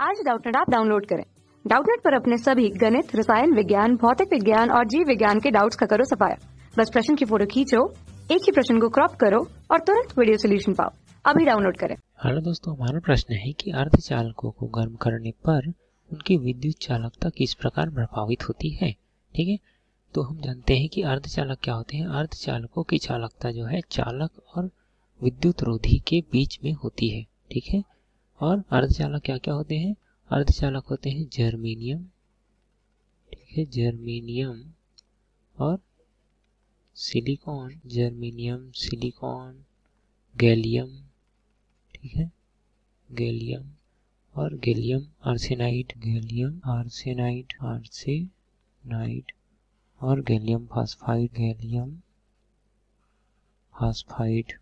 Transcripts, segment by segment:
आज Doubtnut app download करें। Doubtnut पर अपने सभी गणित, रसायन विज्ञान, भौतिक विज्ञान और जीव विज्ञान के डाउट्स का करो सफाया। बस प्रश्न की फोटो खींचो, एक ही प्रश्न को क्रॉप करो और तुरंत वीडियो सोल्यूशन पाओ। अभी डाउनलोड करें। हेलो दोस्तों, हमारा प्रश्न है कि अर्धचालकों को गर्म करने पर उनकी विद्युत चालकता किस प्रकार प्रभावित होती है। ठीक है, तो हम जानते हैं कि अर्धचालक क्या होते हैं। अर्धचालकों की चालकता जो है चालक और विद्युत रोधी के बीच में होती है। ठीक है, और अर्धचालक क्या क्या होते हैं। अर्धचालक होते हैं जर्मेनियम, ठीक है, जर्मेनियम और सिलिकॉन, जर्मेनियम, सिलिकॉन, गैलियम, ठीक है, गैलियम और gallium arsenide, gallium arsenide, arsenide और gallium phosphide, gallium phosphide,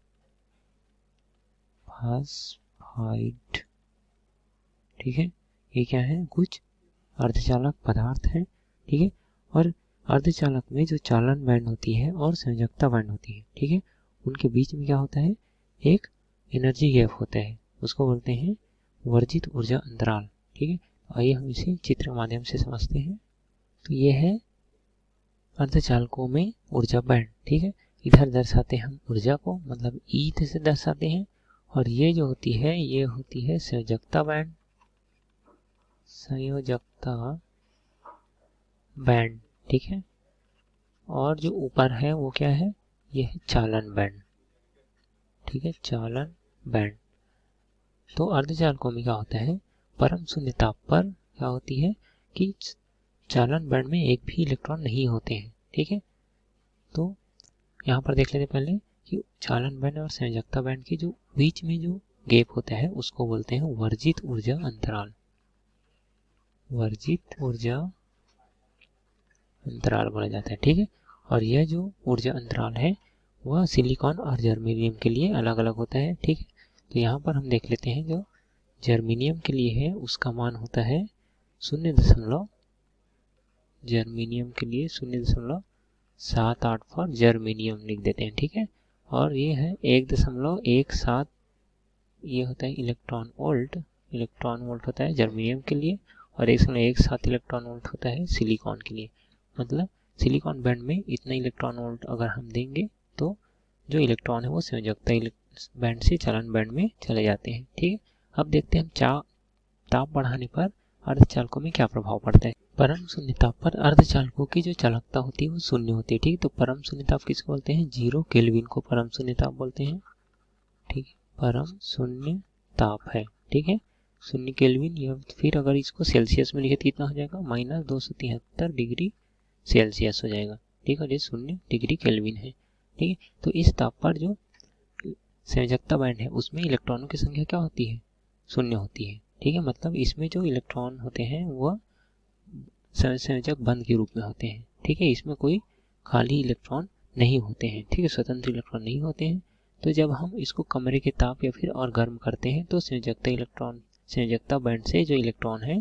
phosphide. ठीक है, ये क्या है, कुछ अर्धचालक पदार्थ हैं। ठीक है, और अर्धचालक में जो चालन बैंड होती है और संयोजकता बैंड होती है, ठीक है, उनके बीच में क्या होता है, एक एनर्जी गैप होता है, उसको बोलते हैं वर्जित ऊर्जा अंतराल। ठीक है, तो आइए हम इसे चित्र के माध्यम से समझते हैं। तो ये है अर्धचालकों में ऊर्जा बैंड। ठीक है, इधर दर्शाते हम ऊर्जा को, मतलब ई से दर्शाते हैं, और ये जो होती है ये होती है संयोजकता बैंड, संयोजकता बैंड। ठीक है, और जो ऊपर है वो क्या है, ये है चालन बैंड। ठीक है, चालन बैंड। तो अर्धचालकों में क्या होता है, परम शून्य ताप पर क्या होती है कि चालन बैंड में एक भी इलेक्ट्रॉन नहीं होते हैं। ठीक है, तो यहाँ पर देख लेते पहले कि चालन बैंड और संयोजकता बैंड के जो बीच में जो गैप होता है उसको बोलते हैं वर्जित ऊर्जा अंतराल, वर्जित ऊर्जा अंतराल बोला जाता है। ठीक है, और यह जो ऊर्जा अंतराल है वह सिलिकॉन और जर्मेनियम के लिए अलग अलग होता है। ठीक है, तो यहाँ पर हम देख लेते हैं जो जर्मेनियम के लिए है उसका मान होता है 0, जर्मेनियम के लिए 0.78 फॉर जर्मेनियम लिख देते हैं। ठीक है, और ये है 1.17, ये होता है इलेक्ट्रॉन वोल्ट, इलेक्ट्रॉन वोल्ट होता है जर्मेनियम के लिए, और 1.17 इलेक्ट्रॉन वोल्ट होता है सिलिकॉन के लिए। मतलब सिलिकॉन बैंड में इतना इलेक्ट्रॉन वोल्ट अगर हम देंगे तो जो इलेक्ट्रॉन है वो संयोजकता बैंड से चालन बैंड में चले जाते हैं। ठीक है, अब देखते हैं हम ताप बढ़ाने पर अर्धचालकों में क्या प्रभाव पड़ता है। परम शून्य ताप पर अर्धचालकों की जो चालकता होती है वो शून्य होती है। ठीक है, तो परम शून्य ताप किसको बोलते हैं, 0 केल्विन को परम शून्य ताप बोलते हैं। ठीक है, परम शून्य ताप है। ठीक है, 0 केल्विन, या फिर अगर इसको सेल्सियस में लिखे तो कितना हो जाएगा, -273 डिग्री सेल्सियस हो जाएगा। ठीक है, ये 0 डिग्री केल्विन है। ठीक है, तो इस ताप पर जो संयोजकता बैंड है उसमें इलेक्ट्रॉनों की संख्या क्या होती है, 0 होती है। ठीक है, मतलब इसमें जो इलेक्ट्रॉन होते हैं वह संयोजक बंध के रूप में होते हैं। ठीक है, इसमें कोई खाली इलेक्ट्रॉन नहीं होते हैं। ठीक है, स्वतंत्र इलेक्ट्रॉन नहीं होते हैं। तो जब हम इसको कमरे के ताप या फिर और गर्म करते हैं तो संयोजकता बैंड से जो इलेक्ट्रॉन है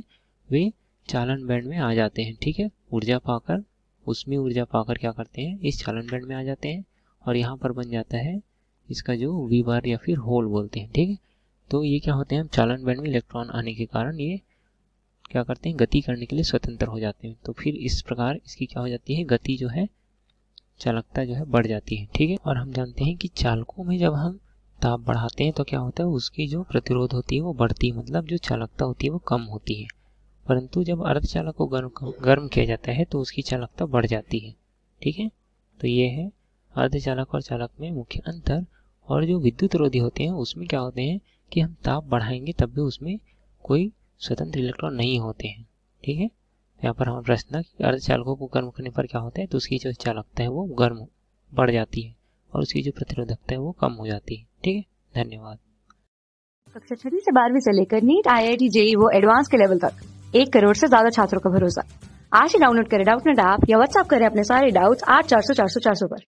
वे चालन बैंड में आ जाते हैं। ठीक है, ऊर्जा पाकर, उसमें ऊर्जा पाकर क्या करते हैं, इस चालन बैंड में आ जाते हैं, और यहाँ पर बन जाता है इसका जो वी बार या फिर होल बोलते हैं। ठीक है, तो ये क्या होते हैं, चालन बैंड में इलेक्ट्रॉन आने के कारण ये क्या करते हैं, गति करने के लिए स्वतंत्र हो जाते हैं। तो फिर इस प्रकार इसकी क्या हो जाती है, गति जो है, चालकता जो है बढ़ जाती है। ठीक है, और हम जानते हैं कि चालकों में जब हम ताप बढ़ाते हैं तो क्या होता है, उसकी जो प्रतिरोध होती है वो बढ़ती है, मतलब जो चालकता होती है वो कम होती है। परंतु जब अर्धचालक को गर्म किया जाता है तो उसकी चालकता बढ़ जाती है। ठीक है, तो ये है अर्धचालक और चालक में मुख्य अंतर। और जो विद्युत रोधी होते हैं उसमें क्या होते हैं कि हम ताप बढ़ाएंगे तब भी उसमें कोई स्वतंत्र इलेक्ट्रॉन नहीं होते हैं। ठीक है, यहाँ पर हमारा प्रश्न था कि अर्धचालकों को गर्म करने पर क्या होता है, तो उसकी जो चालकता है वो गर्म बढ़ जाती है और उसकी जो प्रतिरोधकता है वो कम हो जाती है। ठीक है, धन्यवाद। कक्षा 6 से 12वीं से लेकर नीट, IIT, JEE वो एडवांस के लेवल तक 1 करोड़ से ज्यादा छात्रों का भरोसा। आज ही डाउनलोड करें डाउटनेट ऐप या व्हाट्सएप करें अपने सारे डाउट्स 8400 400 400 पर।